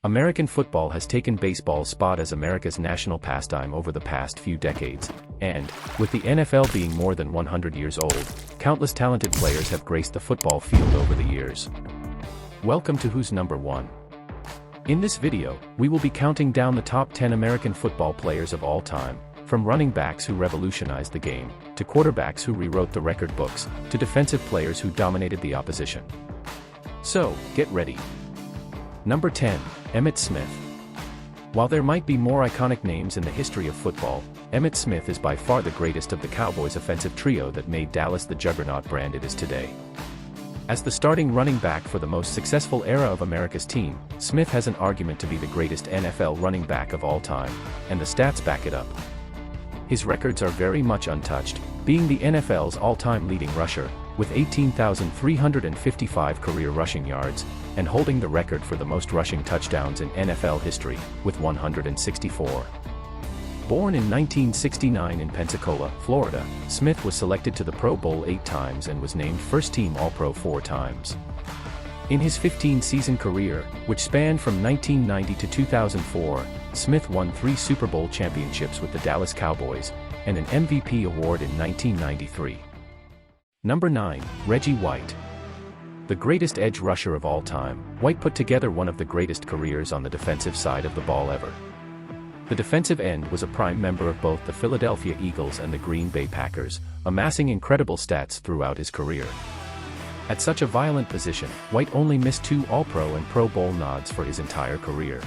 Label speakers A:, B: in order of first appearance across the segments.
A: American football has taken baseball's spot as America's national pastime over the past few decades, and, with the NFL being more than 100 years old, countless talented players have graced the football field over the years. Welcome to Who's Number 1. In this video, we will be counting down the top 10 American football players of all time, from running backs who revolutionized the game, to quarterbacks who rewrote the record books, to defensive players who dominated the opposition. So, get ready. Number 10. Emmett Smith. While there might be more iconic names in the history of football, Emmett Smith is by far the greatest of the Cowboys' offensive trio that made Dallas the juggernaut brand it is today. As the starting running back for the most successful era of America's team, Smith has an argument to be the greatest NFL running back of all time, and the stats back it up. His records are very much untouched, being the NFL's all-time leading rusher, with 18,355 career rushing yards, and holding the record for the most rushing touchdowns in NFL history, with 164. Born in 1969 in Pensacola, Florida, Smith was selected to the Pro Bowl 8 times and was named first-team All-Pro 4 times. In his 15-season career, which spanned from 1990 to 2004, Smith won 3 Super Bowl championships with the Dallas Cowboys, and an MVP award in 1993. Number 9. Reggie White. The greatest edge rusher of all time, White put together one of the greatest careers on the defensive side of the ball ever. The defensive end was a prime member of both the Philadelphia Eagles and the Green Bay Packers, amassing incredible stats throughout his career. At such a violent position, White only missed 2 All-Pro and Pro Bowl nods for his entire career.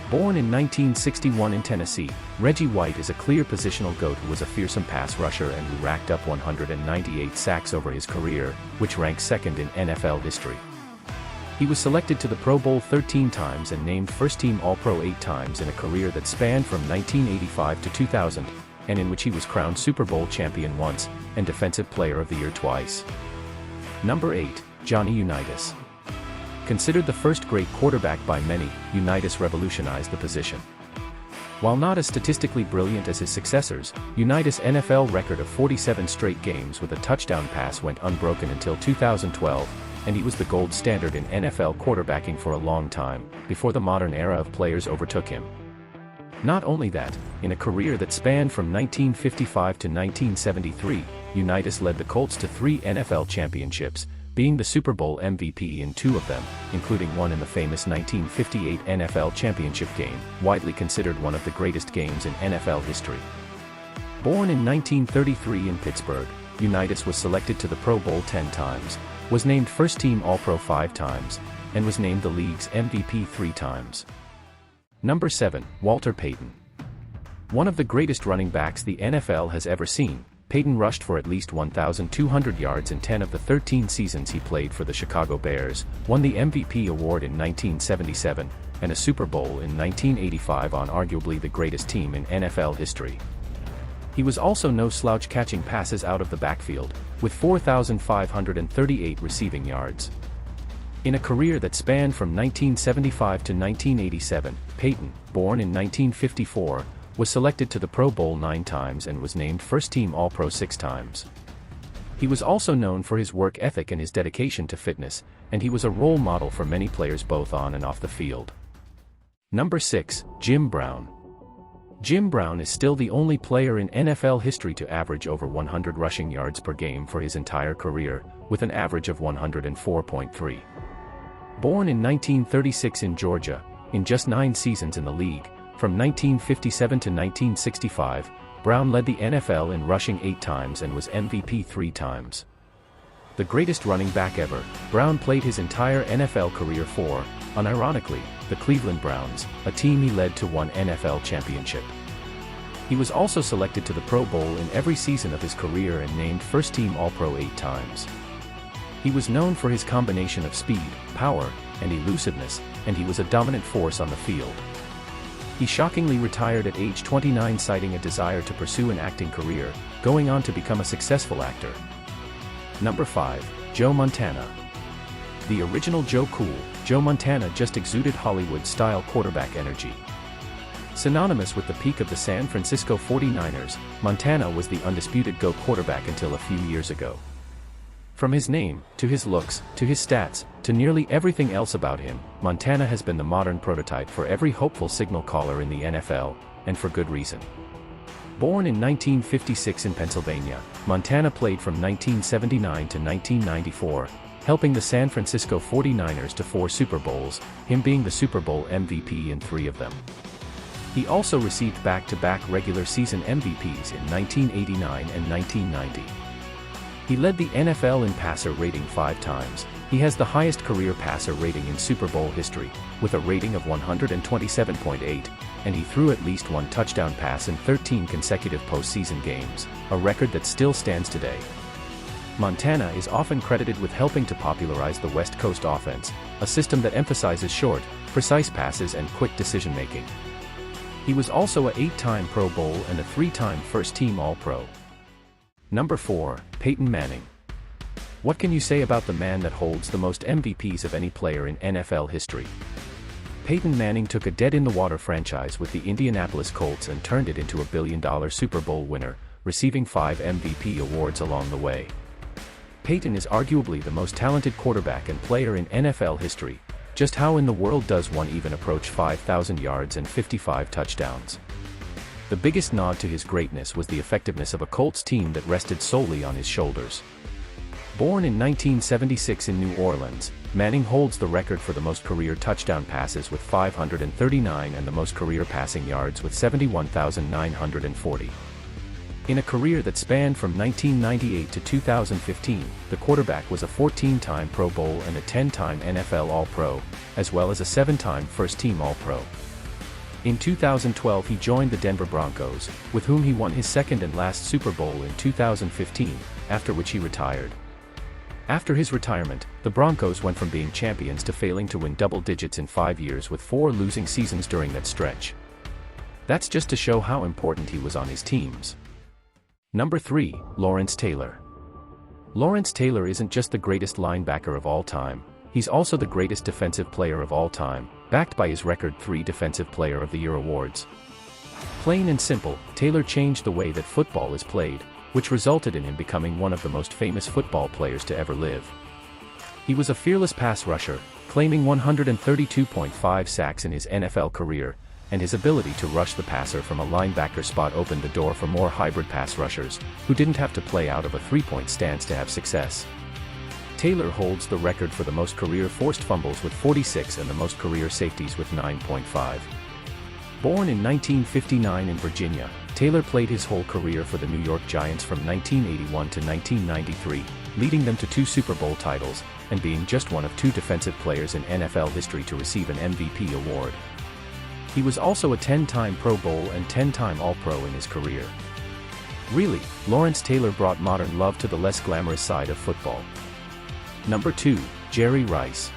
A: Born in 1961 in Tennessee, Reggie White is a clear positional GOAT who was a fearsome pass rusher and who racked up 198 sacks over his career, which ranks second in NFL history. He was selected to the Pro Bowl 13 times and named first-team All-Pro 8 times in a career that spanned from 1985 to 2000, and in which he was crowned Super Bowl champion once, and Defensive Player of the Year twice. Number 8. Johnny Unitas. Considered the first great quarterback by many, Unitas revolutionized the position. While not as statistically brilliant as his successors, Unitas' NFL record of 47 straight games with a touchdown pass went unbroken until 2012, and he was the gold standard in NFL quarterbacking for a long time, before the modern era of players overtook him. Not only that, in a career that spanned from 1955 to 1973, Unitas led the Colts to 3 NFL championships, being the Super Bowl MVP in 2 of them, including one in the famous 1958 NFL championship game, widely considered one of the greatest games in NFL history. Born in 1933 in Pittsburgh, Unitas was selected to the Pro Bowl 10 times, was named first-team All-Pro 5 times, and was named the league's MVP 3 times. Number 7. Walter Payton. One of the greatest running backs the NFL has ever seen, Payton rushed for at least 1,200 yards in 10 of the 13 seasons he played for the Chicago Bears, won the MVP award in 1977, and a Super Bowl in 1985 on arguably the greatest team in NFL history. He was also no slouch catching passes out of the backfield, with 4,538 receiving yards. In a career that spanned from 1975 to 1987, Payton, born in 1954, was selected to the Pro Bowl 9 times and was named first-team All-Pro 6 times. He was also known for his work ethic and his dedication to fitness, and he was a role model for many players both on and off the field. Number 6. Jim Brown. Jim Brown is still the only player in NFL history to average over 100 rushing yards per game for his entire career, with an average of 104.3. Born in 1936 in Georgia, in just 9 seasons in the league, from 1957 to 1965, Brown led the NFL in rushing 8 times and was MVP 3 times. The greatest running back ever, Brown played his entire NFL career for, unironically, the Cleveland Browns, a team he led to 1 NFL championship. He was also selected to the Pro Bowl in every season of his career and named first-team All-Pro 8 times. He was known for his combination of speed, power, and elusiveness, and he was a dominant force on the field. He shockingly retired at age 29, citing a desire to pursue an acting career, going on to become a successful actor. Number 5. Joe Montana. The original Joe Cool, Joe Montana just exuded Hollywood-style quarterback energy. Synonymous with the peak of the San Francisco 49ers, Montana was the undisputed GOAT quarterback until a few years ago. From his name, to his looks, to his stats, to nearly everything else about him, Montana has been the modern prototype for every hopeful signal caller in the NFL, and for good reason. Born in 1956 in Pennsylvania, Montana played from 1979 to 1994, helping the San Francisco 49ers to 4 Super Bowls, him being the Super Bowl MVP in 3 of them. He also received back-to-back regular season MVPs in 1989 and 1990. He led the NFL in passer rating 5 times. He has the highest career passer rating in Super Bowl history, with a rating of 127.8, and he threw at least 1 touchdown pass in 13 consecutive postseason games, a record that still stands today. Montana is often credited with helping to popularize the West Coast offense, a system that emphasizes short, precise passes and quick decision-making. He was also a 8-time Pro Bowl and a 3-time first-team All-Pro. Number 4, Peyton Manning. What can you say about the man that holds the most MVPs of any player in NFL history? Peyton Manning took a dead-in-the-water franchise with the Indianapolis Colts and turned it into a billion-dollar Super Bowl winner, receiving 5 MVP awards along the way. Payton is arguably the most talented quarterback and player in NFL history. Just how in the world does one even approach 5,000 yards and 55 touchdowns? The biggest nod to his greatness was the effectiveness of a Colts team that rested solely on his shoulders. Born in 1976 in New Orleans, Manning holds the record for the most career touchdown passes with 539 and the most career passing yards with 71,940. In a career that spanned from 1998 to 2015, the quarterback was a 14-time Pro Bowl and a 10-time NFL All-Pro, as well as a 7-time first-team All-Pro. In 2012 he joined the Denver Broncos, with whom he won his second and last Super Bowl in 2015, after which he retired. After his retirement, the Broncos went from being champions to failing to win double digits in 5 years with 4 losing seasons during that stretch. That's just to show how important he was on his teams. Number 3, Lawrence Taylor. Lawrence Taylor isn't just the greatest linebacker of all time, he's also the greatest defensive player of all time, backed by his record 3 Defensive Player of the Year awards. Plain and simple, Taylor changed the way that football is played, which resulted in him becoming one of the most famous football players to ever live. He was a fearless pass rusher, claiming 132.5 sacks in his NFL career, and his ability to rush the passer from a linebacker spot opened the door for more hybrid pass rushers, who didn't have to play out of a 3-point stance to have success. Taylor holds the record for the most career forced fumbles with 46 and the most career safeties with 9.5. Born in 1959 in Virginia, Taylor played his whole career for the New York Giants from 1981 to 1993, leading them to 2 Super Bowl titles, and being just one of 2 defensive players in NFL history to receive an MVP award. He was also a 10-time Pro Bowl and 10-time All-Pro in his career. Really, Lawrence Taylor brought modern love to the less glamorous side of football. Number 2, Jerry Rice.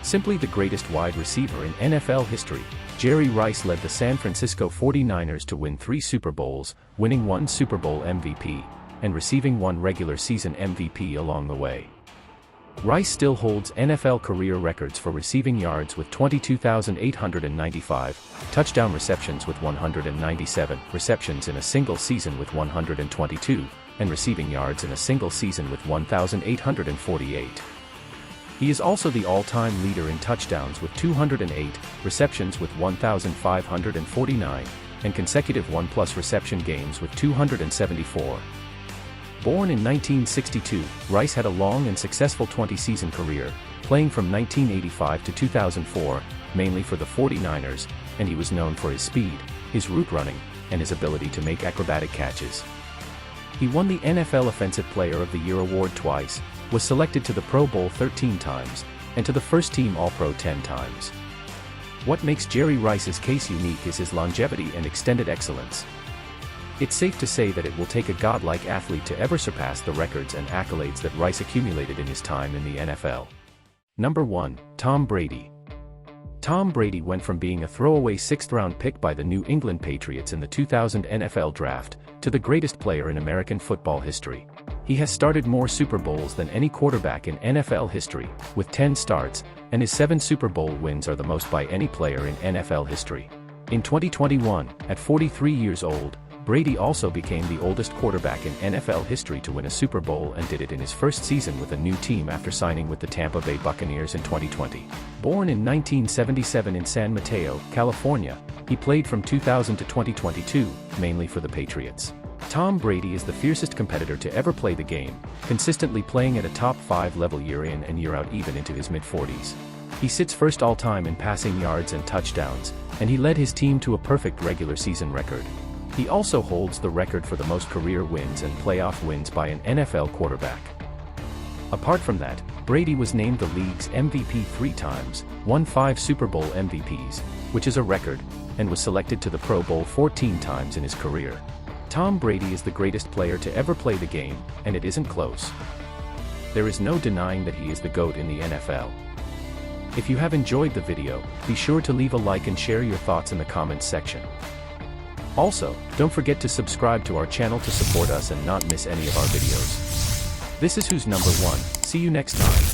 A: Simply the greatest wide receiver in NFL history, Jerry Rice led the San Francisco 49ers to win 3 Super Bowls, winning 1 Super Bowl MVP, and receiving 1 regular season MVP along the way. Rice still holds NFL career records for receiving yards with 22,895, touchdown receptions with 197, receptions in a single season with 122, and receiving yards in a single season with 1,848. He is also the all-time leader in touchdowns with 208, receptions with 1,549, and consecutive 1+ reception games with 274. Born in 1962, Rice had a long and successful 20-season career, playing from 1985 to 2004, mainly for the 49ers, and he was known for his speed, his route running, and his ability to make acrobatic catches. He won the NFL Offensive Player of the Year award twice, was selected to the Pro Bowl 13 times, and to the first-team All-Pro 10 times. What makes Jerry Rice's case unique is his longevity and extended excellence. It's safe to say that it will take a godlike athlete to ever surpass the records and accolades that Rice accumulated in his time in the NFL. Number 1, Tom Brady. Tom Brady went from being a throwaway 6th-round pick by the New England Patriots in the 2000 NFL Draft, to the greatest player in American football history. He has started more Super Bowls than any quarterback in NFL history, with 10 starts, and his 7 Super Bowl wins are the most by any player in NFL history. In 2021, at 43 years old, Brady also became the oldest quarterback in NFL history to win a Super Bowl and did it in his first season with a new team after signing with the Tampa Bay Buccaneers in 2020. Born in 1977 in San Mateo, California, he played from 2000 to 2022, mainly for the Patriots. Tom Brady is the fiercest competitor to ever play the game, consistently playing at a top 5 level year in and year out even into his mid-40s. He sits first all-time in passing yards and touchdowns, and he led his team to a perfect regular season record. He also holds the record for the most career wins and playoff wins by an NFL quarterback. Apart from that, Brady was named the league's MVP 3 times, won 5 Super Bowl MVPs, which is a record, and was selected to the Pro Bowl 14 times in his career. Tom Brady is the greatest player to ever play the game, and it isn't close. There is no denying that he is the GOAT in the NFL. If you have enjoyed the video, be sure to leave a like and share your thoughts in the comments section. Also, don't forget to subscribe to our channel to support us and not miss any of our videos. This is Who's Number 1, see you next time.